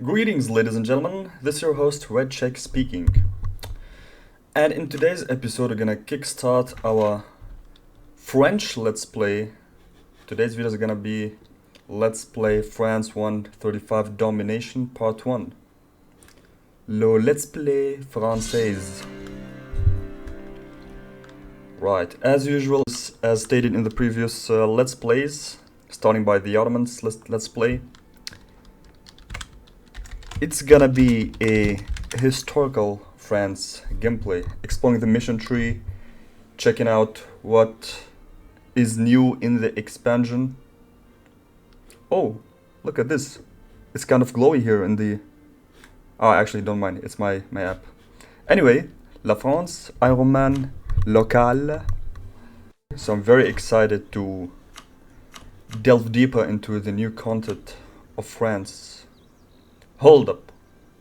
Greetings, ladies and gentlemen. This is your host, Red Check speaking. And in today's episode, we're gonna kickstart our French Let's Play. Today's video is gonna be Let's Play France 135 Domination Part 1. Le Let's Play Française. Right, as usual, as stated in the previous Let's Plays, starting by the Ottomans Let's Play, it's gonna be a historical France gameplay, exploring the mission tree, checking out what is new in the expansion. Oh, look at this. It's kind of glowy here in the... Oh, actually, don't mind. It's my app. Anyway, La France, Iron Man, Local. So I'm very excited to delve deeper into the new content of France. Hold up.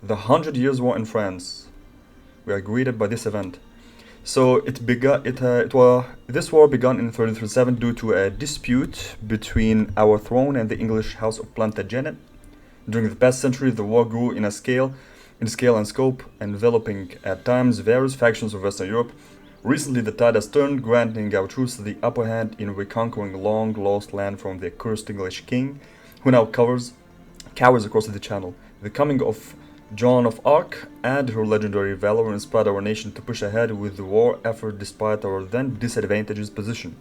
The 100 Years' War in France. We are greeted by this event. So this war began in 1337 due to a dispute between our throne and the English House of Plantagenet. During the past century, the war grew in scale and scope, enveloping at times various factions of Western Europe. Recently, the tide has turned, granting our troops the upper hand in reconquering long-lost land from the accursed English king, who now cowers across the Channel. The coming of Joan of Arc and her legendary valor inspired our nation to push ahead with the war effort despite our then disadvantaged position.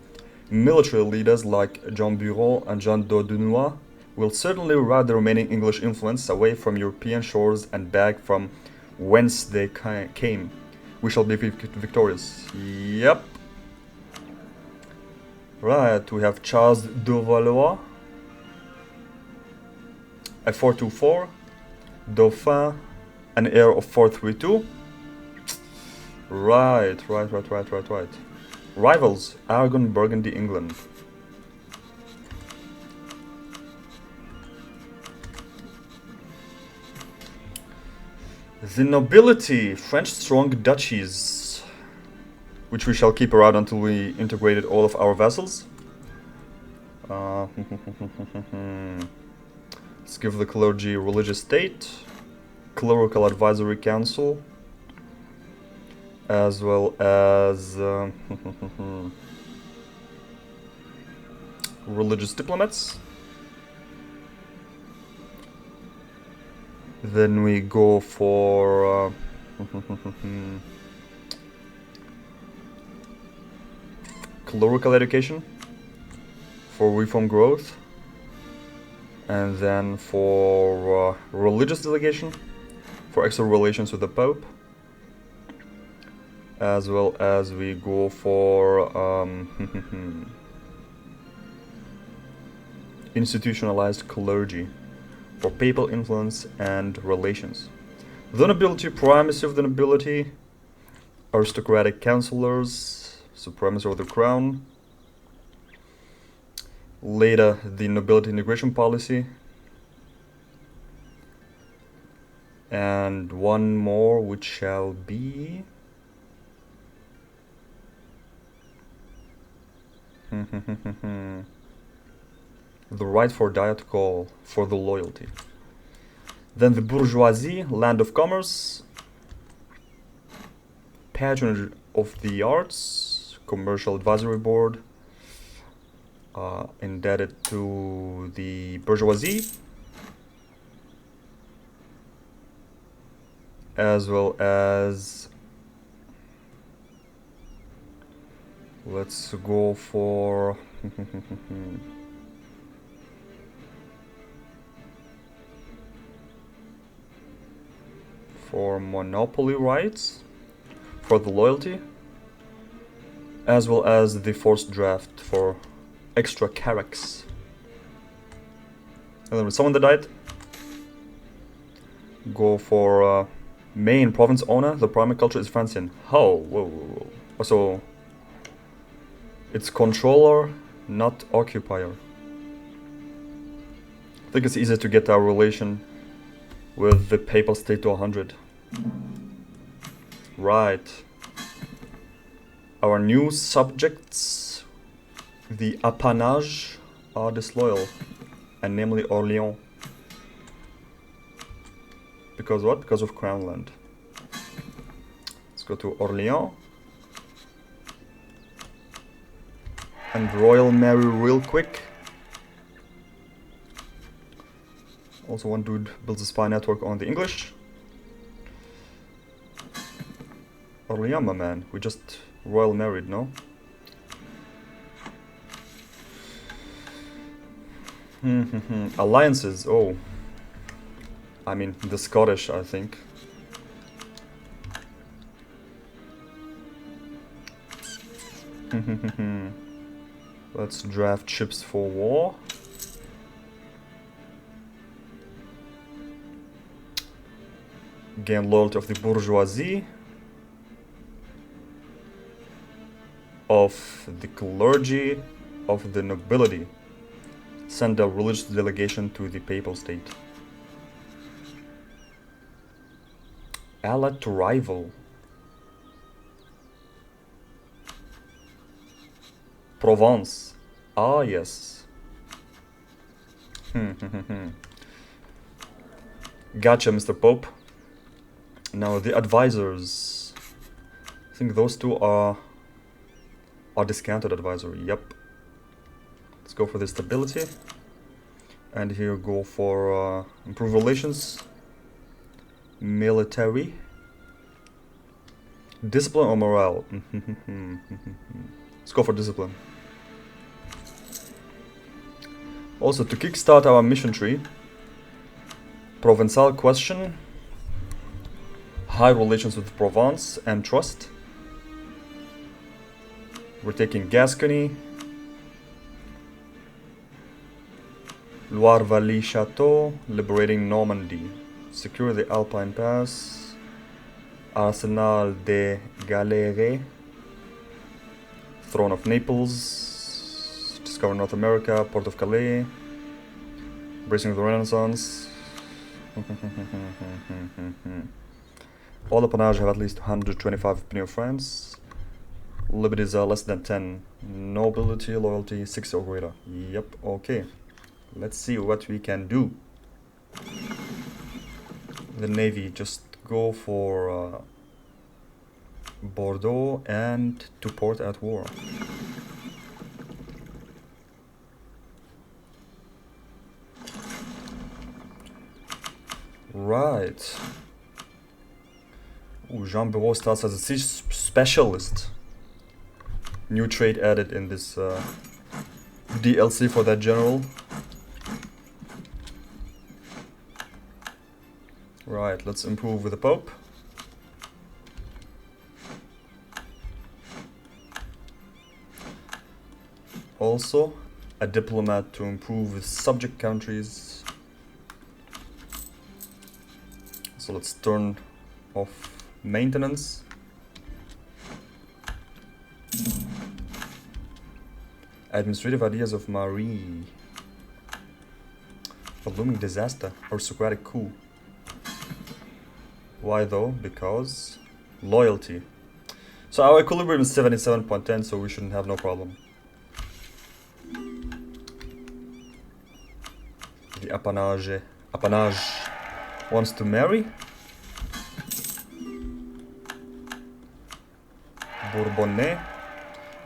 Military leaders like Jean Bureau and Jean d'Audunois will certainly rout the remaining English influence away from European shores and back from whence they came. We shall be victorious. Yep. Right, we have Charles de Valois, a 424, Dauphin, an heir of 432. Right. Rivals, Aragon, Burgundy, England. The nobility, French strong duchies, which we shall keep around until we integrated all of our vassals. Let's give the clergy religious state, clerical advisory council, as well as religious diplomats. Then we go for clerical education for reform growth. And then for religious delegation, for extra relations with the Pope, as well as we go for institutionalized clergy, for papal influence and relations. The nobility, primacy of the nobility, aristocratic councillors, supremacy of the crown. Later, the nobility integration policy, and one more, which shall be the right for diet call for the loyalty. Then the bourgeoisie, land of commerce, patronage of the arts, commercial advisory board, indebted to the bourgeoisie, as well as let's go for for monopoly rights for the loyalty, as well as the forced draft for extra carracks. And then with someone that died, go for main province owner. The primary culture is Francian. Oh, whoa. So it's controller, not occupier. I think it's easier to get our relation with the papal state to 100. Right. Our new subjects, the appanages, are disloyal, and namely Orléans. Because what? Because of Crown Land. Let's go to Orléans. And Royal Mary real quick. Also one dude builds a spy network on the English. Orléans, my man. We just Royal Married, no? Alliances, oh. I mean, the Scottish, I think. Let's draft ships for war. Gain loyalty of the bourgeoisie. Of the clergy, of the nobility. Send a religious delegation to the papal state. Allied to rival. Provence. Ah, yes. Gotcha, Mr. Pope. Now the advisors. I think those two are discounted advisory. Yep. Let's go for the stability. And here go for improve relations. Military. Discipline or morale? Let's go for discipline. Also, to kickstart our mission tree, Provençal question, high relations with Provence and trust. We're taking Gascony, Loire Valley Chateau, liberating Normandy, secure the Alpine Pass, Arsenal de Galere, Throne of Naples, discover North America, Port of Calais, embracing the Renaissance. All appanages have at least 125 opinion of France. Liberties are less than 10. Nobility, loyalty, 6 or greater. Yep, okay. Let's see what we can do. The Navy, just go for Bordeaux and to port at war. Right. Ooh, Jean Bureau starts as a siege specialist. New trait added in this DLC for that general. Right, let's improve with the Pope. Also, a diplomat to improve with subject countries. So let's turn off maintenance. Administrative ideas of Marie. A looming disaster or Socratic coup. Why though? Because loyalty. So our equilibrium is 77.10, so we shouldn't have no problem. The appanage wants to marry. Bourbonnais.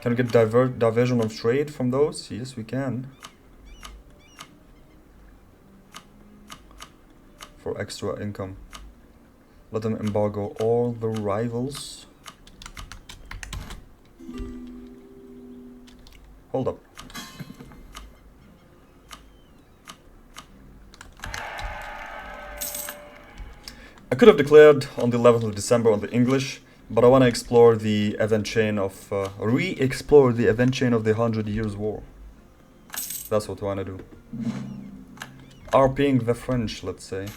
Can we get diversion of trade from those? Yes, we can. For extra income. Let them embargo all the rivals. Hold up. I could have declared on the 11th of December on the English, but I want to explore the event chain of, re-explore the event chain of the 100 Years' War. That's what I want to do. RPing the French, let's say.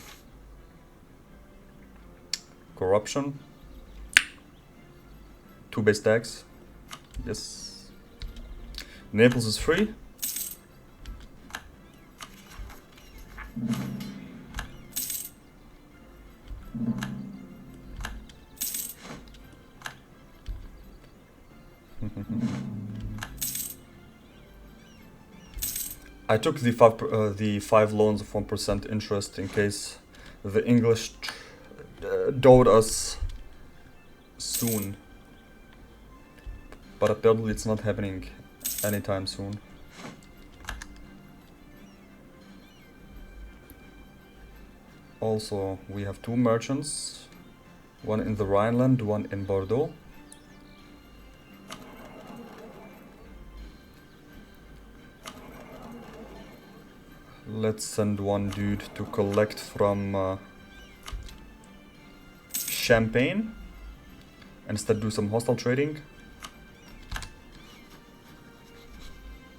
Corruption. 2 base tax. Yes. Naples is free. I took the five loans of 1% interest in case the English doubt us soon. But apparently it's not happening anytime soon. Also, we have two merchants. One in the Rhineland, one in Bordeaux. Let's send one dude to collect from Champagne. Instead do some hostile trading.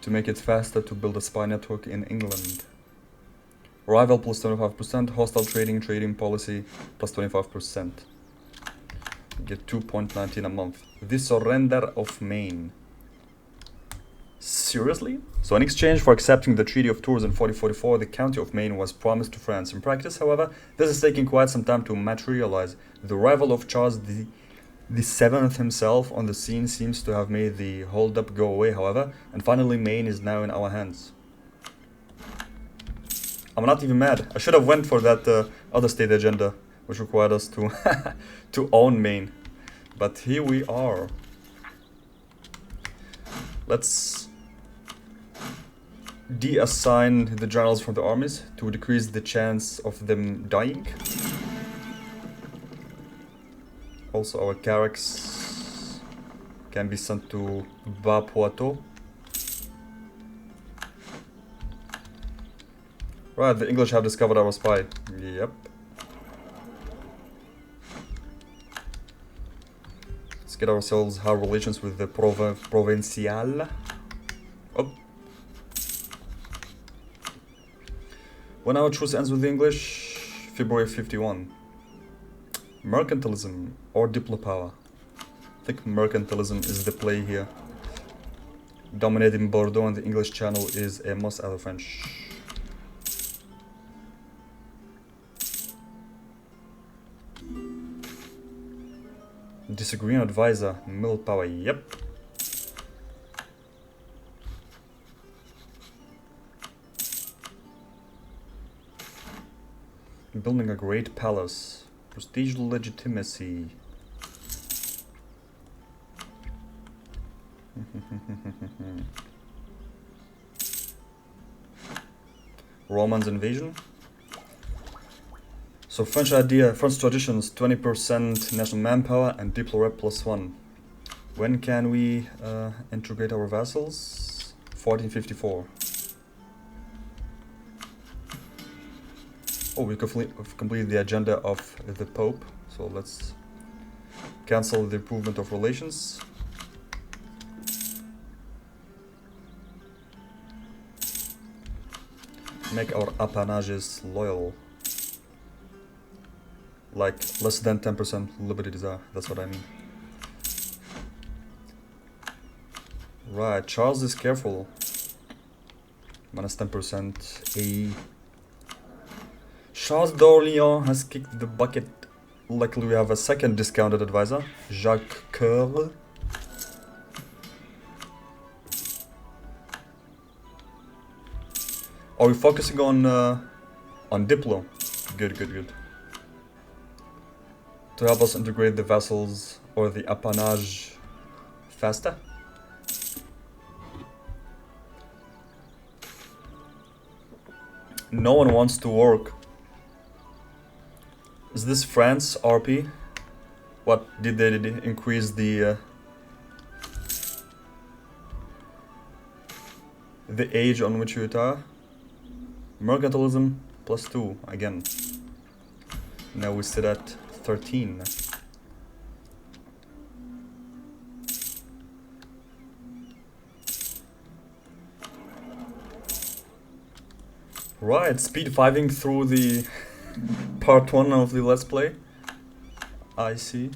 To make it faster to build a spy network in England. Rival plus 25%, hostile trading policy plus 25%. Get 2.19 a month. The surrender of Maine. Seriously? So in exchange for accepting the Treaty of Tours in 1444, the county of Maine was promised to France. In practice, however, this is taking quite some time to materialize. The arrival of Charles the Seventh himself on the scene seems to have made the hold-up go away, however, and finally Maine is now in our hands. I'm not even mad. I should have went for that other state agenda, which required us to to own Maine. But here we are. Let's de-assign the generals from the armies to decrease the chance of them dying. Also, our carracks can be sent to Bas-Poitou. Right, the English have discovered our spy. Yep. Let's get ourselves our relations with the Provincial. Oh. When our truce ends with the English, February 51. Mercantilism or diplopower? I think mercantilism is the play here. Dominating Bordeaux and the English Channel is a must out of French. Disagreeing advisor, mill power, yep. Building a great palace. Prestige legitimacy. Romans invasion. So French idea, French traditions, 20% national manpower and diplo-rep +1. When can we integrate our vassals? 1454. Oh, we've completed the agenda of the Pope, so let's cancel the improvement of relations. Make our appanages loyal. Like less than 10% liberty desire, that's what I mean. Right, Charles is careful. Minus 10% AE. Charles d'Orléans has kicked the bucket. Luckily we have a second discounted advisor, Jacques Coeur. Are we focusing on Diplo? Good, good, good. To help us integrate the vassals or the appanage faster. No one wants to work. Is this France RP? What did they increase the age on which you retire? Mercantilism +2 again. Now we sit at 13. Right, speed 5ing through the part 1 of the Let's Play. I see.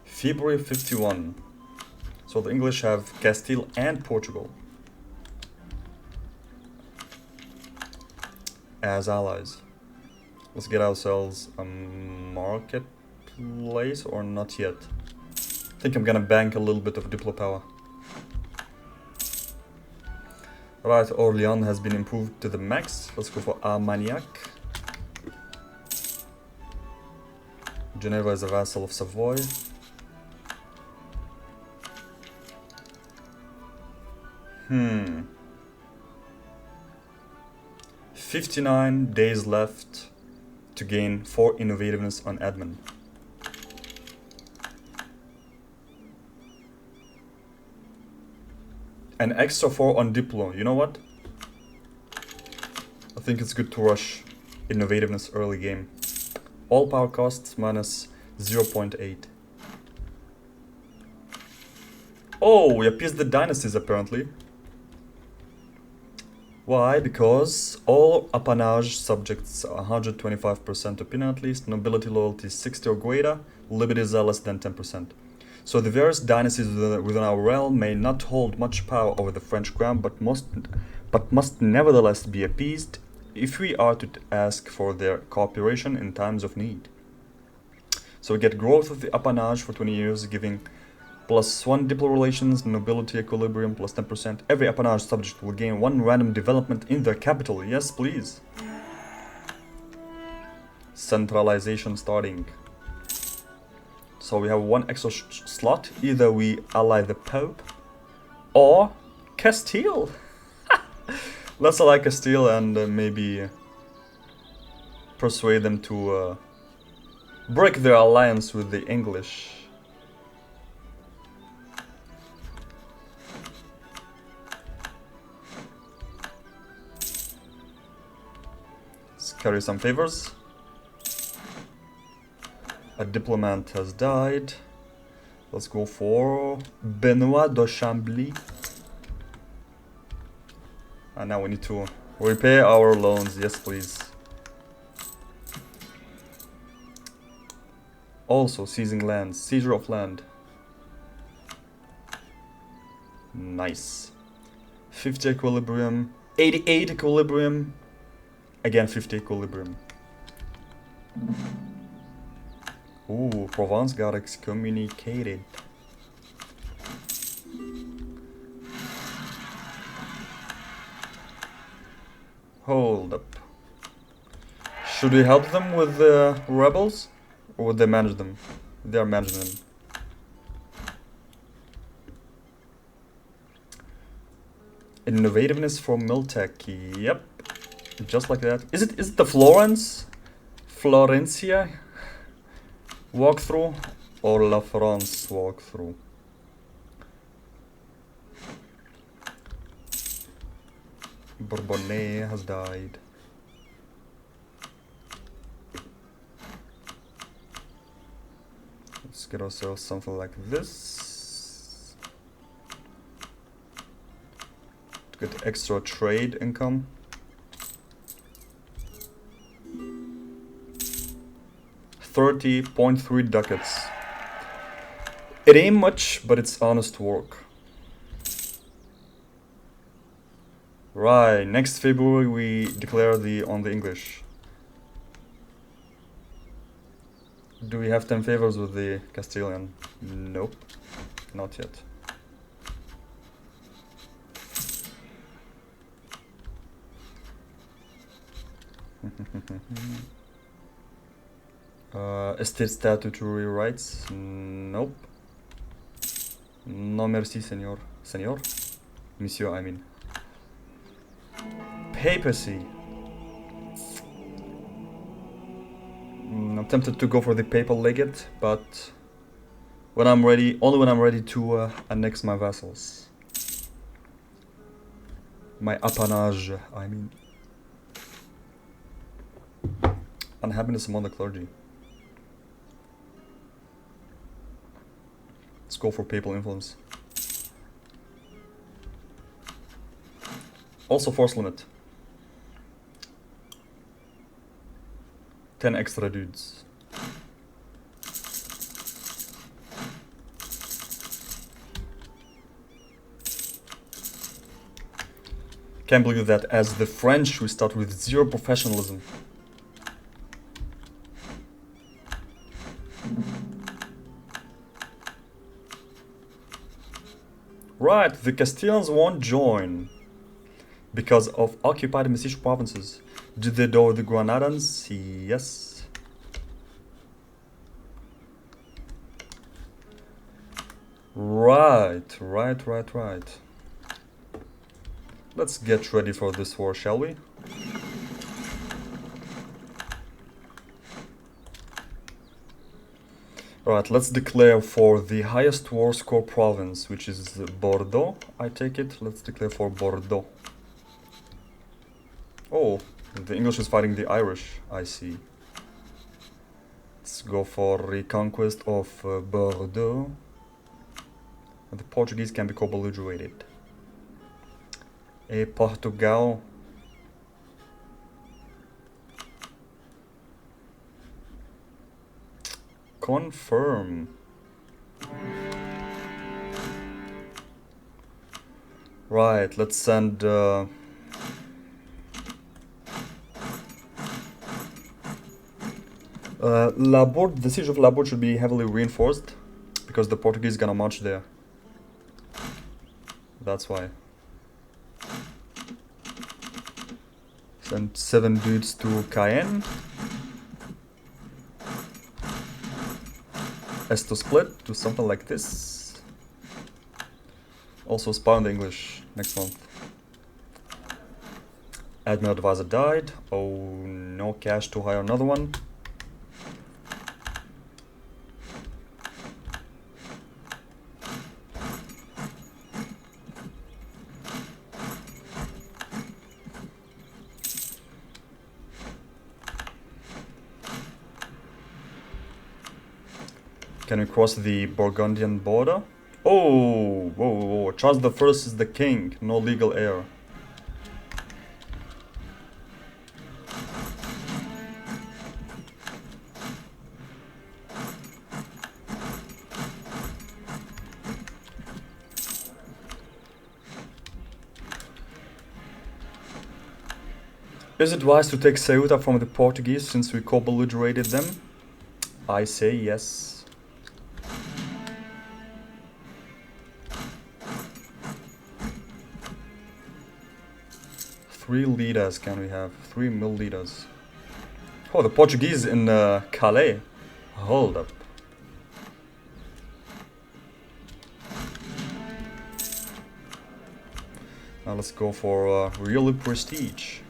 February 51. So the English have Castile and Portugal as allies. Let's get ourselves a marketplace, or not yet. I think I'm gonna bank a little bit of diplo power. Right, Orléans has been improved to the max. Let's go for Armagnac. Geneva is a vassal of Savoy. Hmm. 59 days left to gain 4 innovativeness on admin. An extra 4 on Diplo. You know what? I think it's good to rush innovativeness early game. All power costs minus 0.8. Oh, we appeased the dynasties apparently. Why? Because all appanage subjects are 125% opinion at least, nobility loyalty is 60 or greater, liberty is less than 10%. So the various dynasties within our realm may not hold much power over the French crown, but must nevertheless be appeased if we are to ask for their cooperation in times of need. So we get growth of the appanage for 20 years, giving +1 diplo relations, nobility equilibrium, plus 10%. Every appanage subject will gain 1 random development in their capital. Yes, please. Centralization starting. So we have 1 extra slot. Either we ally the Pope or Castile. Let's ally Castile and maybe persuade them to break their alliance with the English. Let's carry some favors. A diplomat has died. Let's go for Benoit de Chambly. And now we need to repay our loans. Yes, please. Also, seizing lands. Seizure of land. Nice. 50 equilibrium. 88 equilibrium. Again, 50 equilibrium. Ooh, Provence got excommunicated. Hold up. Should we help them with the rebels? Or would they manage them? They are managing them. Innovativeness for Miltech. Yep. Just like that. Is it the Florencia walkthrough or La France walkthrough? Bourbonnais has died. Let's get ourselves something like this to get extra trade income. $30.3 ducats. It ain't much, but it's honest work. Right, next February we declare on the English. Do we have 10 favors with the Castilian? Nope, not yet. Estate statutory rights? Nope. No merci, senor. Senor? Monsieur, I mean. Papacy. I'm tempted to go for the papal legate, but when I'm ready, only when I'm ready to annex my vassals. My appanage, I mean. Unhappiness among the clergy. Let's go for papal influence. Also force limit. 10 extra dudes. Can't believe that as the French we start with 0 professionalism. Right, the Castilians won't join because of occupied and besieged provinces. Did they door the Granadans? Yes. Right. Let's get ready for this war, shall we? Right, let's declare for the highest war score province, which is Bordeaux, I take it. Let's declare for Bordeaux. Oh, the English is fighting the Irish, I see. Let's go for reconquest of Bordeaux. And the Portuguese can be co-belligerated. Portugal. Confirm. Right, let's send Laborde. The siege of Laborde should be heavily reinforced because the Portuguese gonna march there. That's why. Send 7 dudes to Cayenne. As to split to something like this. Also spy on the English next month. Admiral advisor died. Oh, no cash to hire another one. Can we cross the Burgundian border? Oh, whoa. Charles I is the king, no legal heir. Is it wise to take Ceuta from the Portuguese since we co-belligerated them? I say yes. Three leaders can we have? 3 mil leaders. Oh, the Portuguese in Calais. Hold up. Now let's go for really prestige.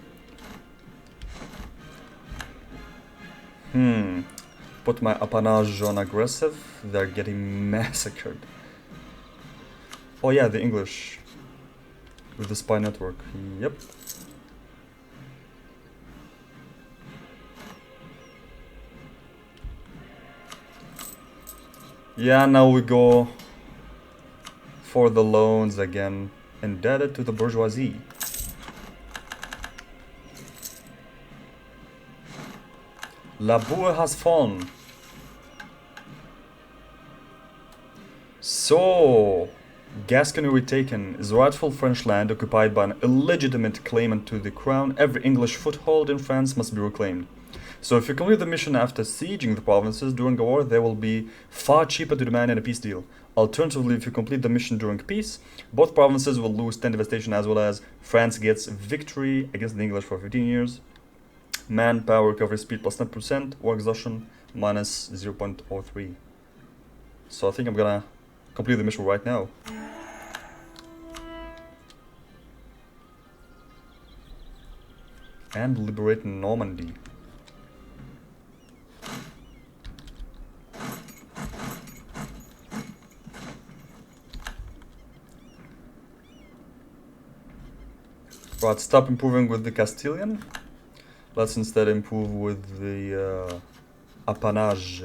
Put my appanage on aggressive. They're getting massacred. Oh yeah, the English. With the spy network. Yep. Yeah, now we go for the loans again. Indebted to the bourgeoisie. La Boue has fallen. So, Gascony retaken is rightful French land occupied by an illegitimate claimant to the crown. Every English foothold in France must be reclaimed. So if you complete the mission after sieging the provinces during a war, they will be far cheaper to demand in a peace deal. Alternatively, if you complete the mission during peace, both provinces will lose 10 devastation as well as France gets victory against the English for 15 years. Manpower recovery speed plus 10%, war exhaustion minus 0.03. So I think I'm gonna complete the mission right now. And liberate Normandy. Right, stop improving with the Castilian. Let's instead improve with the appanages.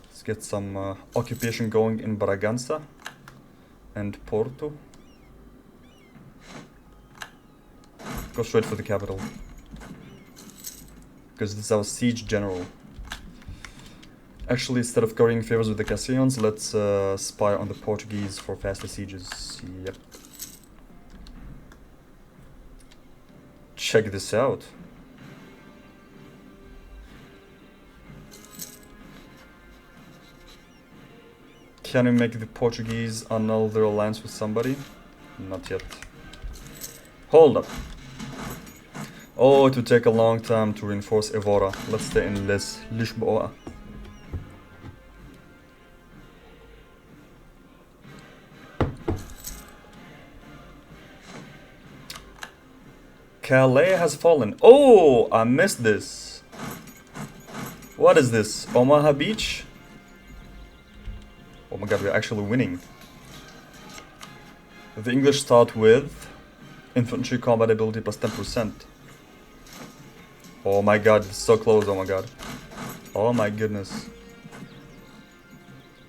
Let's get some occupation going in Braganza and Porto. Go straight for the capital. Because this is our siege general. Actually, instead of currying favors with the Castilians, let's spy on the Portuguese for faster sieges. Yep. Check this out. Can we make the Portuguese annul their alliance with somebody? Not yet. Hold up. Oh, it would take a long time to reinforce Evora. Let's stay in Lisboa. Calais has fallen. Oh, I missed this. What is this? Omaha Beach? Oh my god, we're actually winning. The English start with infantry combat ability plus 10%. Oh my god, it's so close, oh my god. Oh my goodness.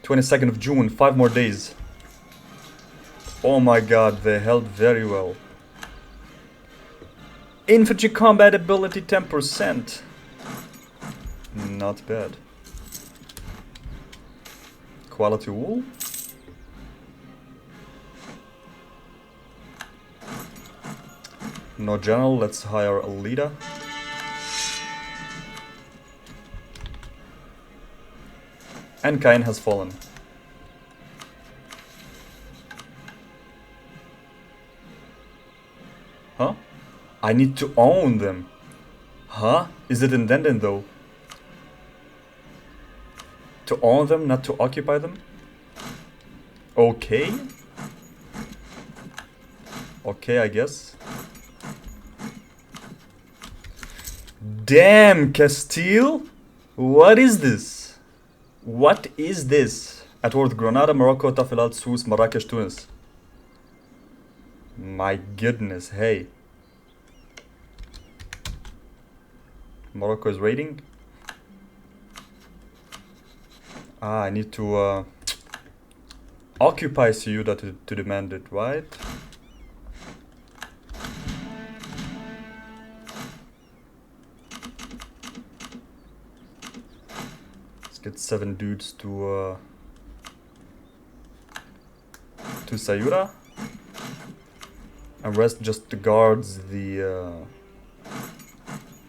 22nd of June, 5 more days. Oh my god, they held very well. Infantry combat ability 10%. Not bad. Quality wool. No general, let's hire a leader. And Cain has fallen. Huh? I need to own them. Huh? Is it intended though? To own them, not to occupy them? Okay. Okay, I guess. Damn, Castile? What is this? What is this? At war with Granada, Morocco, Tafilat, Sousse, Marrakesh, Tunis. My goodness, hey. Morocco is raiding. Ah, I need to occupy Ceuta to demand it, right? Let's get 7 dudes to Ceuta. And rest just guards the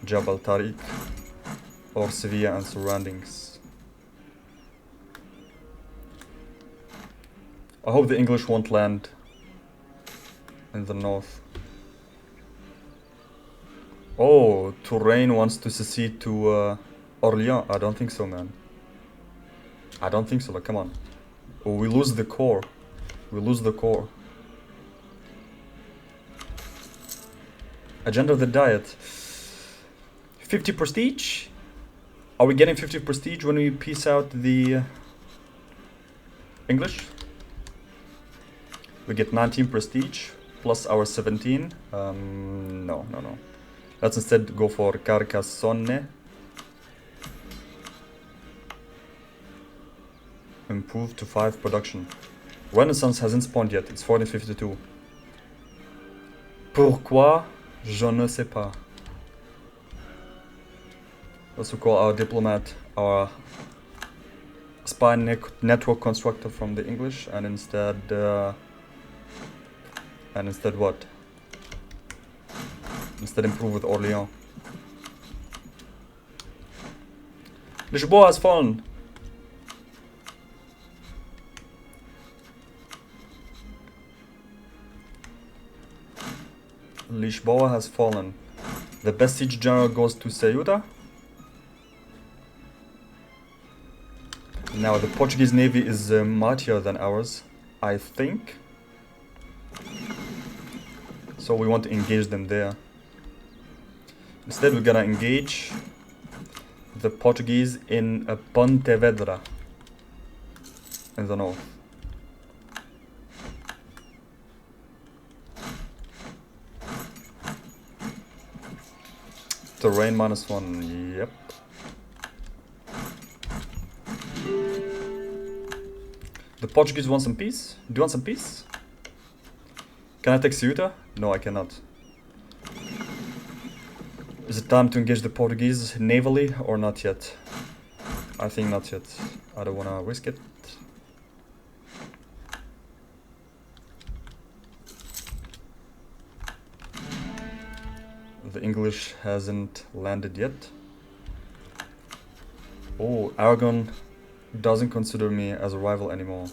Jabal Tariq or Sevilla and surroundings. I hope the English won't land in the north. Oh, Touraine wants to secede to Orléans. I don't think so, man. I don't think so, like, come on. Oh, we lose the core. We lose the core. Agenda of the diet. 50 prestige? Are we getting 50 prestige when we piece out the English? We get 19 prestige plus our 17. No. Let's instead go for Carcassonne. Improve to 5 production. Renaissance hasn't spawned yet. It's 1452. Pourquoi? Je ne sais pas. Let's call our diplomat our spy network constructor from the English, and instead what? Instead improve with Orléans. Lisboa has fallen. Lisboa has fallen. The best siege general goes to Ceuta. Now the Portuguese navy is mightier than ours, I think. So we want to engage them there. Instead we're gonna engage the Portuguese in Pontevedra in the north. Terrain -1, yep. The Portuguese want some peace? Do you want some peace? Can I take Ceuta? No, I cannot. Is it time to engage the Portuguese navally or not yet? I think not yet. I don't wanna risk it. The English hasn't landed yet. Oh, Aragon doesn't consider me as a rival anymore.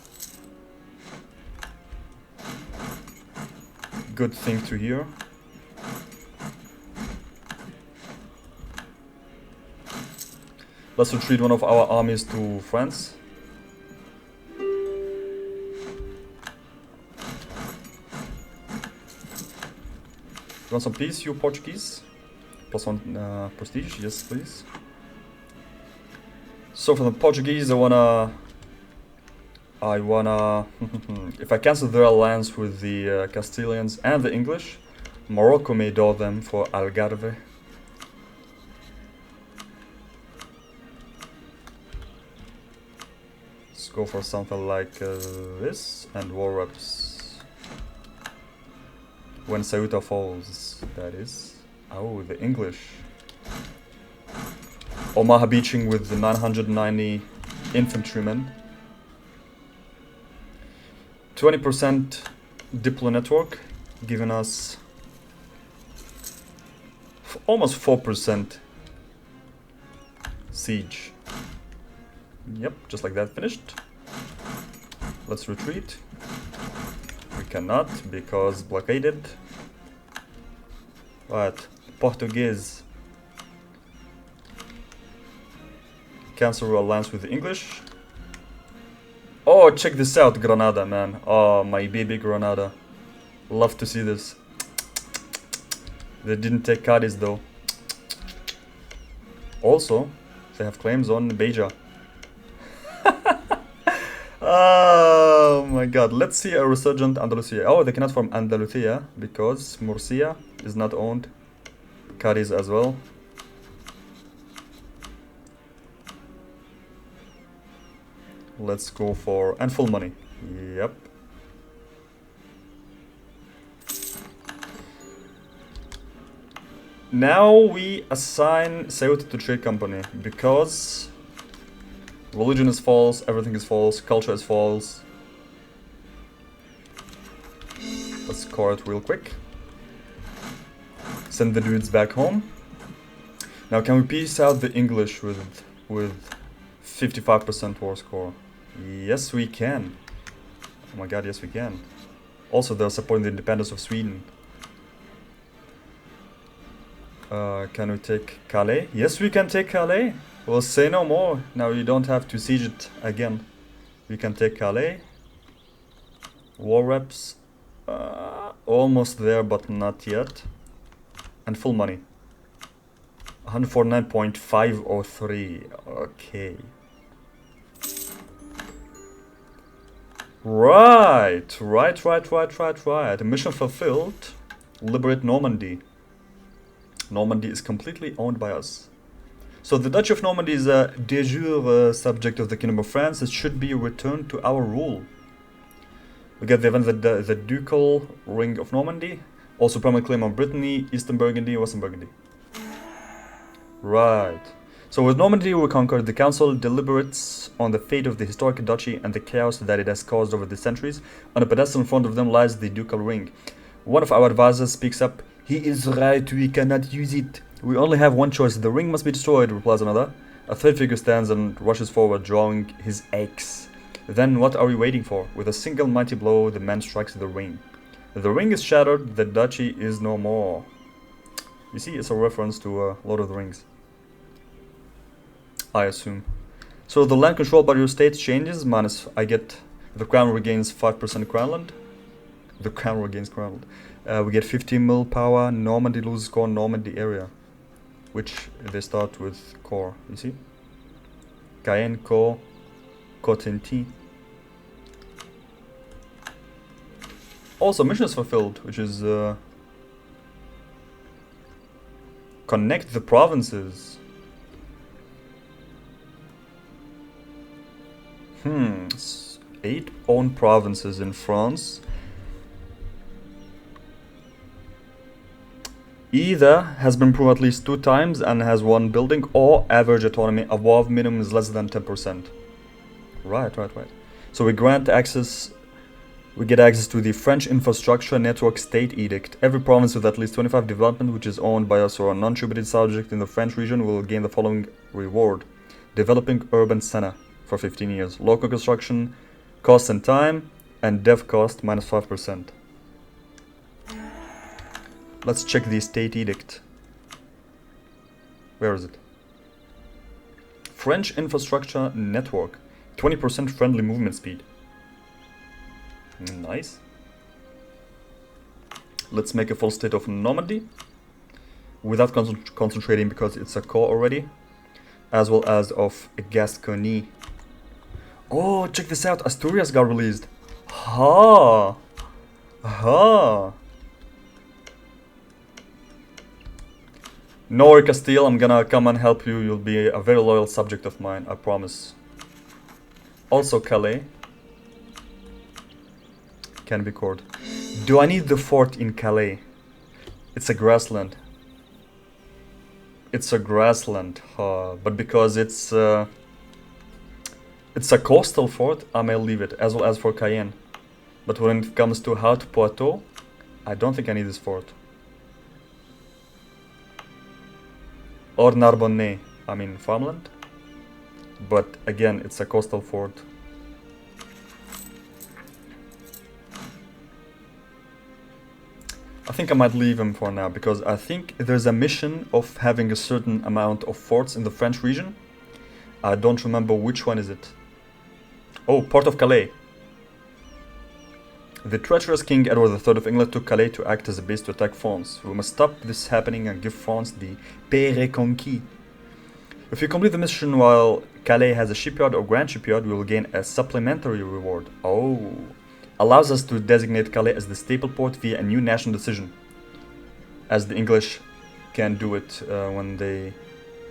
Good thing to hear. Let's retreat one of our armies to France. You want some peace, you Portuguese? +1 prestige, yes please. So for the Portuguese, I wanna if I cancel their alliance with the Castilians and the English, Morocco may door them for Algarve. Let's go for something like this, and war reps. When Ceuta falls, that is. Oh, the English. Omaha beaching with the 990 infantrymen. 20% Diplo network, giving us almost 4% siege. Yep, just like that, finished. Let's retreat. We cannot because blockaded. What? Portuguese. Cancel alliance with the English. Oh, check this out, Granada, man. Oh, my baby Granada. Love to see this. They didn't take Cadiz, though. Also, they have claims on Beja. Oh my god. Let's see a resurgent Andalusia. Oh, they cannot form Andalusia because Murcia is not owned. Cadiz as well. Let's go for... and full money. Yep. Now we assign Ceuta to trade company because religion is false, everything is false, culture is false. Let's score it real quick. Send the dudes back home. Now can we piece out the English with 55% war score? Yes, we can. Oh my god, yes we can. Also, they're supporting the independence of Sweden. Can we take Calais? Yes, we can take Calais. Well, say no more. Now you don't have to siege it again. We can take Calais. War reps. Almost there, but not yet. And full money. 149.503. Okay. Right. Mission fulfilled. Liberate Normandy. Normandy is completely owned by us. So the Duchy of Normandy is a de jure subject of the Kingdom of France. It should be returned to our rule. We get the event the Ducal Ring of Normandy. Also permanent claim on Brittany, Eastern Burgundy, Western Burgundy. Right. So with Normandy we conquered, the council deliberates on the fate of the historic duchy and the chaos that it has caused over the centuries. On a pedestal in front of them lies the ducal ring. One of our advisors speaks up. He is right, we cannot use it. We only have one choice, the ring must be destroyed, replies another. A third figure stands and rushes forward, drawing his axe. Then what are we waiting for? With a single mighty blow, the man strikes the ring. The ring is shattered, the duchy is no more. You see, it's a reference to Lord of the Rings. I assume. So the land controlled by your state changes, minus I get... the crown regains 5% crownland. The crown regains crownland. We get 15 mil power, Normandy loses core, Normandy area. Which they start with core, you see? Cayenne, core, Cotentin. Also, mission is fulfilled, which is... connect the provinces. 8 owned provinces in France. Either has been proved at least 2 times and has 1 building, or average autonomy above minimum is less than 10%. Right. So we grant access, we get access to the French Infrastructure Network State Edict. Every province with at least 25 development which is owned by us or a non-tributed subject in the French region will gain the following reward. Developing urban center for 15 years. Local construction, cost and time, and dev cost minus 5%. Let's check the state edict. Where is it? French infrastructure network. 20% friendly movement speed. Nice. Let's make a full state of Normandy. Without concentrating because it's a core already. As well as of Gascony. Oh, check this out. Asturias got released. Ha! Ha! No worry, Castile, I'm gonna come and help you. You'll be a very loyal subject of mine, I promise. Also Calais. Can be cored. Do I need the fort in Calais? It's a grassland. It's a grassland, but because it's a coastal fort, I may leave it, as well as for Cayenne. But when it comes to Haute Poitou, I don't think I need this fort. Or Narbonne, I mean farmland. But again, it's a coastal fort. I think I might leave him for now, because I think there's a mission of having a certain amount of forts in the French region. I don't remember which one is it. Oh, Port of Calais. The treacherous King Edward III of England took Calais to act as a base to attack France. We must stop this happening and give France the paix reconquis. If you complete the mission while Calais has a shipyard or grand shipyard, we will gain a supplementary reward. Oh. Allows us to designate Calais as the staple port via a new national decision. As the English can do it when they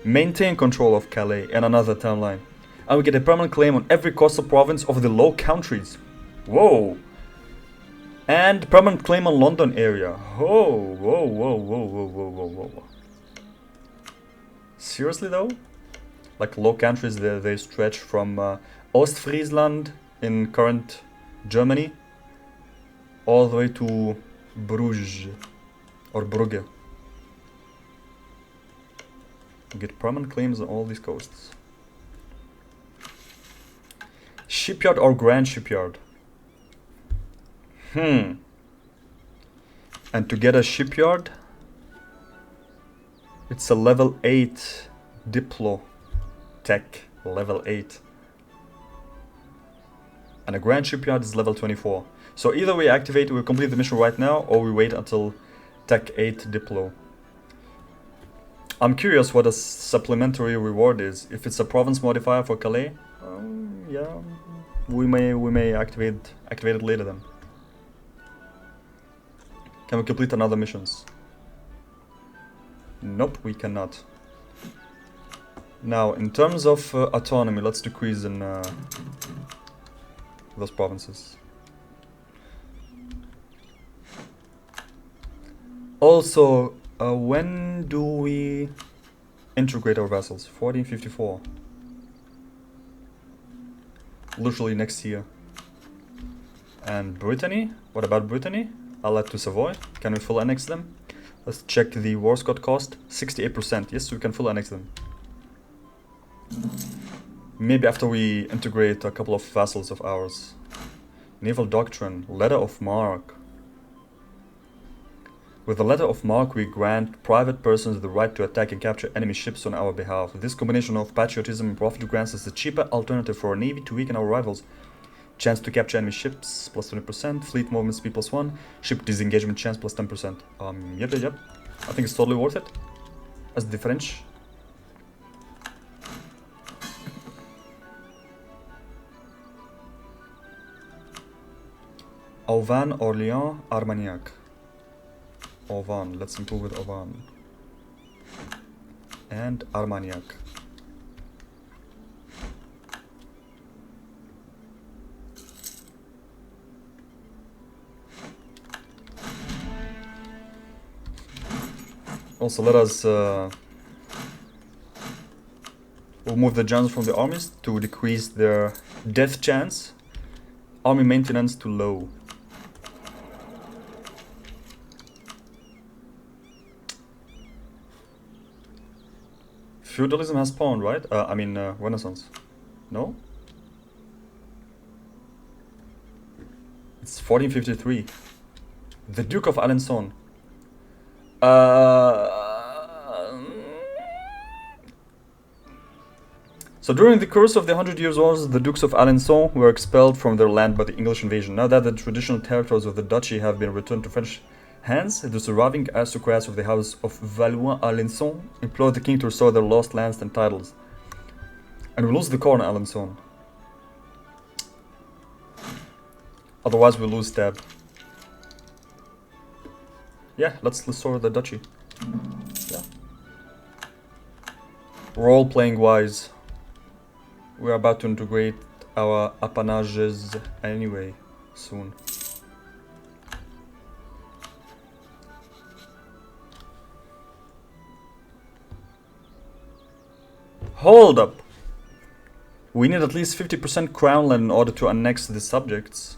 maintain control of Calais and another town line. And we get a permanent claim on every coastal province of the Low Countries. Whoa! And permanent claim on London area. Whoa, whoa, whoa, whoa, whoa, whoa, whoa, whoa. Seriously though? Like Low Countries, they stretch from Ostfriesland in current Germany all the way to Bruges or Brugge. You get permanent claims on all these coasts. Shipyard or grand shipyard? And to get a shipyard, it's a level 8 Diplo Tech, level 8. And a grand shipyard is level 24. So either we complete the mission right now, or we wait until Tech 8 Diplo. I'm curious what a supplementary reward is. If it's a province modifier for Calais, yeah, we may activate it later then. Can we complete another missions? Nope, we cannot. Now, in terms of autonomy, let's decrease in those provinces. Also, when do we integrate our vassals? 1454. Literally next year. And Brittany? What about Brittany? I'll add to Savoy. Can we full annex them? Let's check the war Scott cost. 68%. Yes, we can full annex them. Maybe after we integrate a couple of vassals of ours. Naval Doctrine. Letter of Marque. With the Letter of Marque, we grant private persons the right to attack and capture enemy ships on our behalf. This combination of patriotism and profit grants us a cheaper alternative for our navy to weaken our rivals. Chance to capture enemy ships, plus 20%. Fleet movement speed, plus 1. Ship disengagement chance, plus 10%. Yep. I think it's totally worth it. As the French. Auvan, Orléans, Armagnac. Auvan, let's improve with Auvan. And Armagnac. Also, let us remove the generals from the armies to decrease their death chance. Army maintenance to low. Feudalism has spawned, right? I mean, Renaissance. No? It's 1453. The Duke of Alençon. So during the course of the 100 Years' Wars, the Dukes of Alençon were expelled from their land by the English invasion. Now that the traditional territories of the duchy have been returned to French hands, the surviving aristocrats of the House of Valois-Alençon implored the king to restore their lost lands and titles. And we lose the core in Alençon. Otherwise we lose Tab. Yeah, let's restore the duchy. Yeah. Role-playing wise, we're about to integrate our appanages anyway, soon. Hold up! We need at least 50% crown land in order to annex the subjects.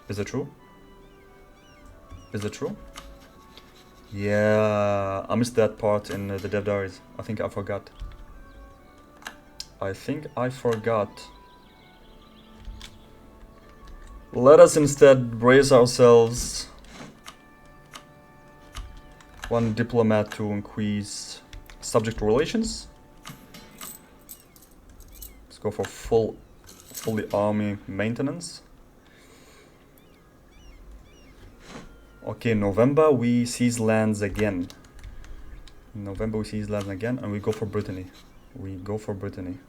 Is it true? Is it true? Yeah, I missed that part in the dev diaries. I think I forgot. Let us instead brace ourselves. One diplomat to increase subject relations. Let's go for fully army maintenance. Okay, November we seize lands again. And we go for Brittany. We go for Brittany.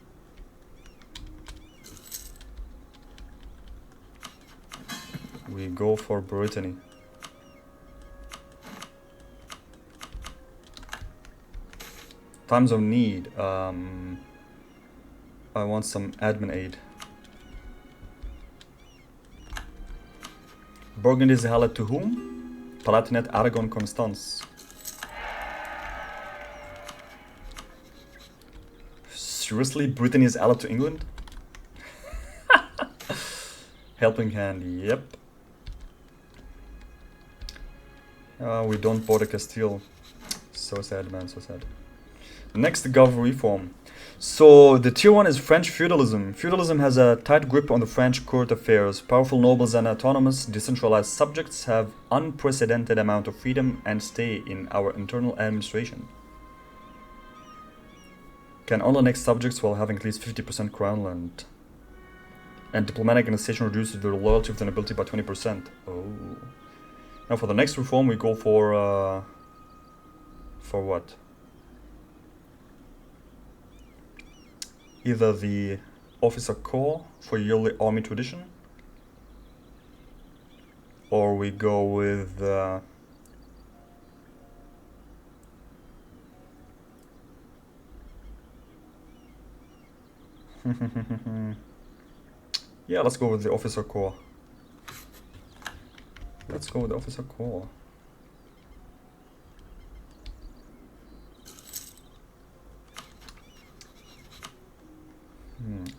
Times of need. I want some admin aid. Burgundy is allied to whom? Palatinate, Aragon, Constance. Seriously, Brittany is allied to England? Helping hand, yep. We don't border Castile. So sad, man, so sad. Next, gov reform. So the tier 1 is French feudalism. Feudalism has a tight grip on the French court affairs. Powerful nobles and autonomous, decentralized subjects have unprecedented amount of freedom and stay in our internal administration. Can only annex subjects while having at least 50% crown land. And diplomatic annexation reduces the loyalty of the nobility by 20%. Oh. Now for the next reform we go for what? Either the officer corps for yearly army tradition, or we go with yeah, let's go with the officer corps.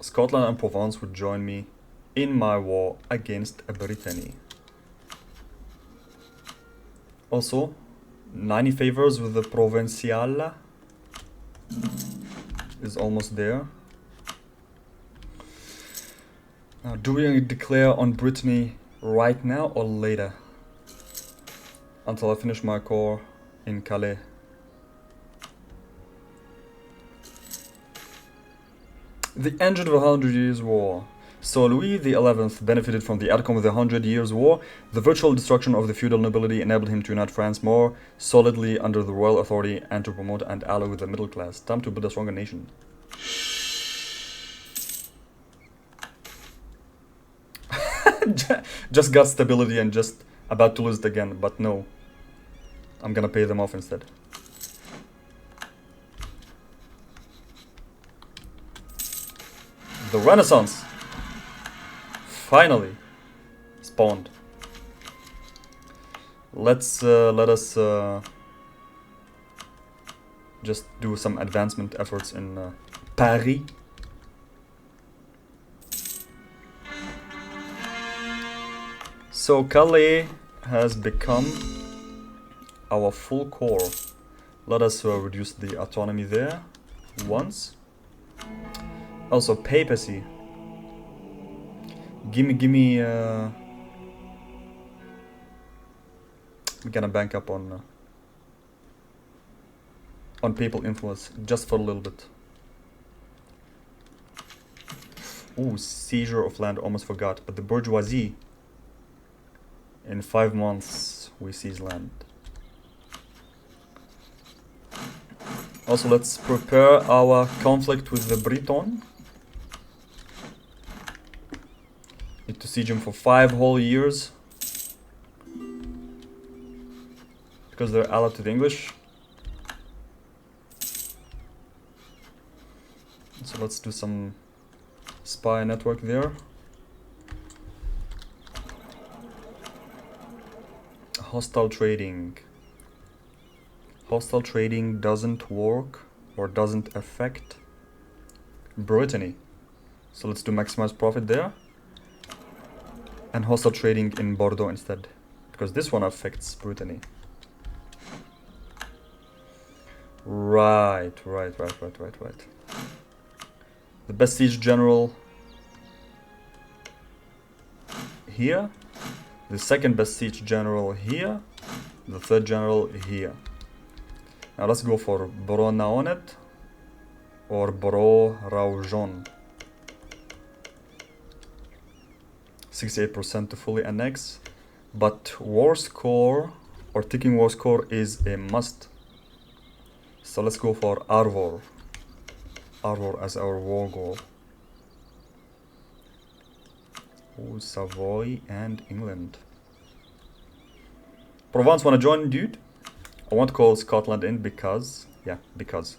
Scotland and Provence would join me in my war against Brittany. Also, 90 favors with the Provinciale is almost there. Now, do we declare on Brittany right now or later? Until I finish my corps in Calais. The end of the 100 Years' War. So Louis XI benefited from the outcome of the 100 Years' War. The virtual destruction of the feudal nobility enabled him to unite France more solidly under the royal authority and to promote and ally with the middle class. Time to build a stronger nation. Just got stability and just about to lose it again, but no. I'm gonna pay them off instead. The Renaissance finally spawned. Let us just do some advancement efforts in Paris. So Calais has become our full core. Let us reduce the autonomy there once. Also papacy. Gimme we're gonna bank up on papal influence just for a little bit. Ooh, seizure of land, almost forgot. But the bourgeoisie, in 5 months, we seize land. Also, let's prepare our conflict with the Breton. Need to siege him for 5 whole years. Because they're allied to the English. So let's do some spy network there. Hostile trading. Hostile trading doesn't work or doesn't affect Brittany. So let's do maximize profit there. And hostile trading in Bordeaux instead. Because this one affects Brittany. Right. The best siege general here. The second best siege general here. The third general here. Now let's go for Bro-Naonet or Bro-Raujon. 68% to fully annex. But war score or ticking war score is a must. So let's go for Arvor. Arvor as our war goal. Ooh, Savoy and England. Provence wanna join, dude? I want to call Scotland in because... yeah, because.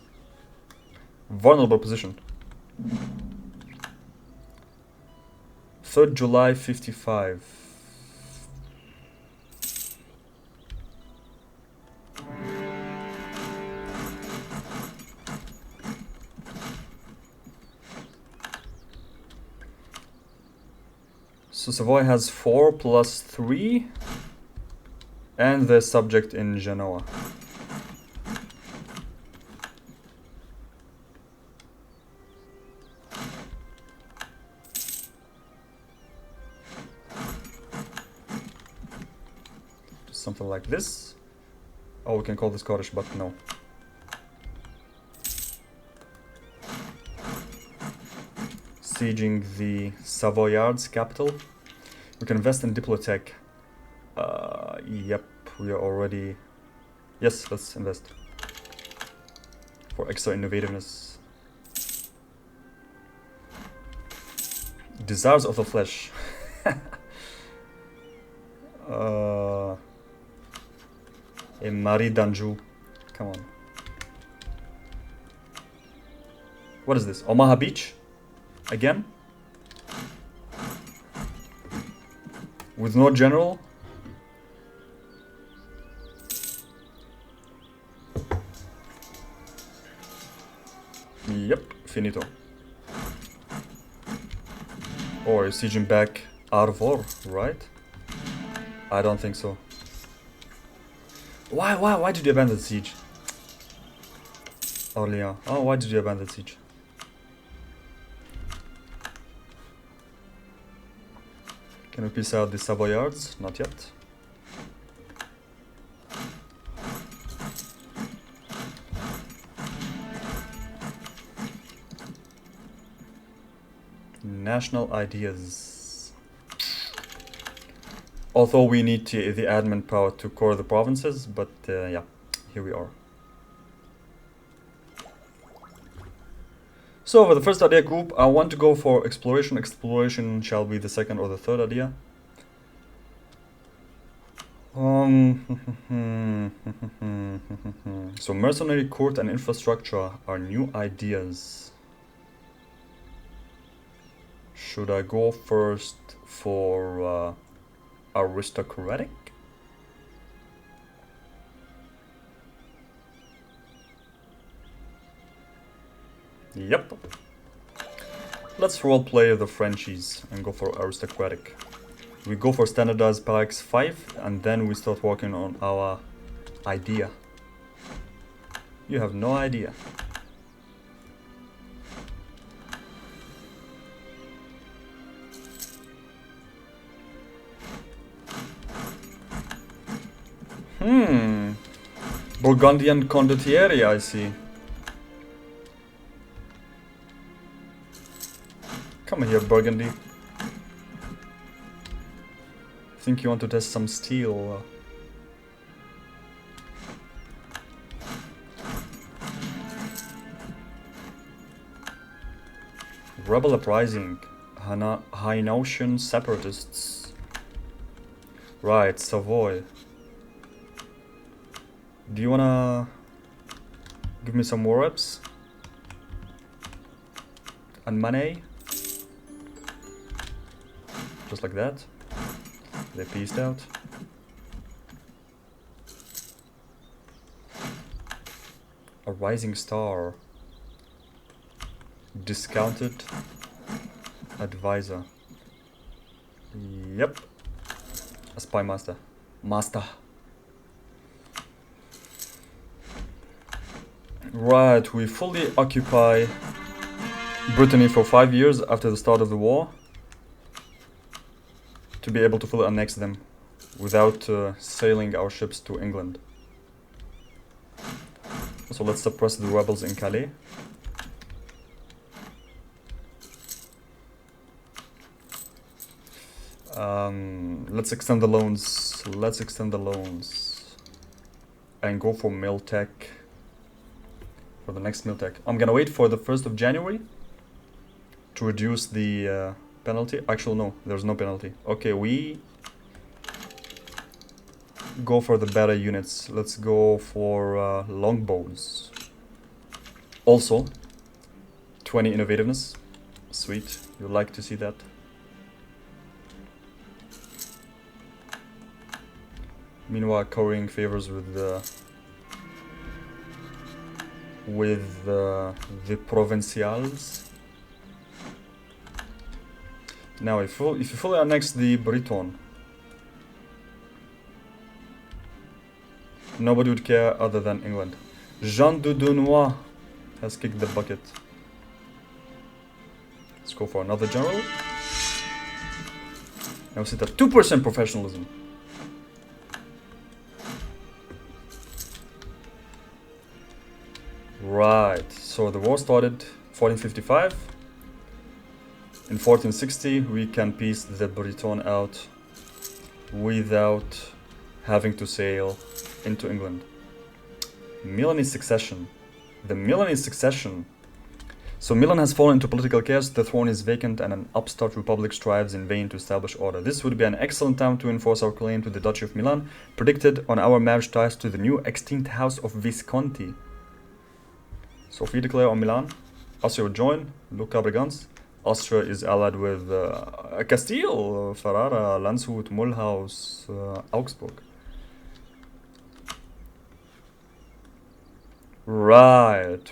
Vulnerable position. 3rd July 55. So Savoy has 4 plus 3. And the subject in Genoa. Just something like this. Oh, we can call this Scottish, but no. Sieging the Savoyards capital. We can invest in Diplotech. Yep, we are already... yes, let's invest. For extra innovativeness. Desires of the flesh. A Marie d'Anjou. Come on. What is this? Omaha Beach? Again? With no general? Yep, finito. Or is sieging back Arvor, right? I don't think so. Why did you abandon the siege? Orléans. Oh, why did you abandon the siege? Can we piece out the Savoyards? Not yet. National ideas. Although we need the admin power to core the provinces, but yeah, here we are. So for the first idea group, I want to go for exploration. Exploration shall be the second or the third idea. So mercenary, court and infrastructure are new ideas. Should I go first for aristocratic? Yep. Let's roleplay the Frenchies and go for aristocratic. We go for standardized Pax 5 and then we start working on our idea. You have no idea. Burgundian condottieri, I see. Come Come here, Burgundy. Think you want to test some steel? Rebel uprising. Hainautian separatists. Right, Savoy. Do you wanna give me some war reps? And money? Just like that. They pieced out. A rising star. Discounted advisor. Yep. A spy master. Master. Right, we fully occupy Brittany for 5 years after the start of the war to be able to fully annex them without sailing our ships to England. So let's suppress the rebels in Calais. Let's extend the loans. Let's extend the loans and go for Miltech. For the next Miltech, I'm gonna wait for the 1st of January to reduce the penalty. Actually, no, there's no penalty. Okay, we go for the better units. Let's go for longbows. Also, 20 innovativeness. Sweet, you like to see that. Meanwhile, currying favors with the provincials. Now, if you fully annex the Breton, nobody would care other than England. Jean de Dunois has kicked the bucket. Let's go for another general. Now sit at 2% professionalism. Right, so the war started 1455. In 1460 we can piece the Breton out without having to sail into England. Milanese succession. The Milanese succession. So Milan has fallen into political chaos, the throne is vacant, and an upstart republic strives in vain to establish order. This would be an excellent time to enforce our claim to the Duchy of Milan, predicted on our marriage ties to the new extinct house of Visconti. So if we declare on Milan, Austria would join, Luca Brigands. Austria is allied with Castile, Ferrara, Landshut, Mulhouse, Augsburg. Right.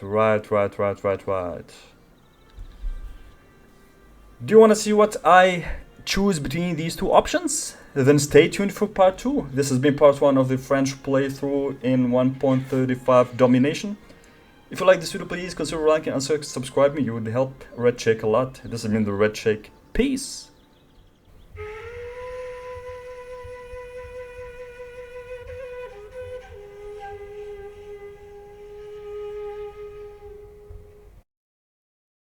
Do you want to see what I choose between these two options? Then stay tuned for part 2. This has been part 1 of the French playthrough in 1.35 Domination. If you like this video, please consider liking and subscribe me. You would help Red Shake a lot. This has been the Red Shake. Peace.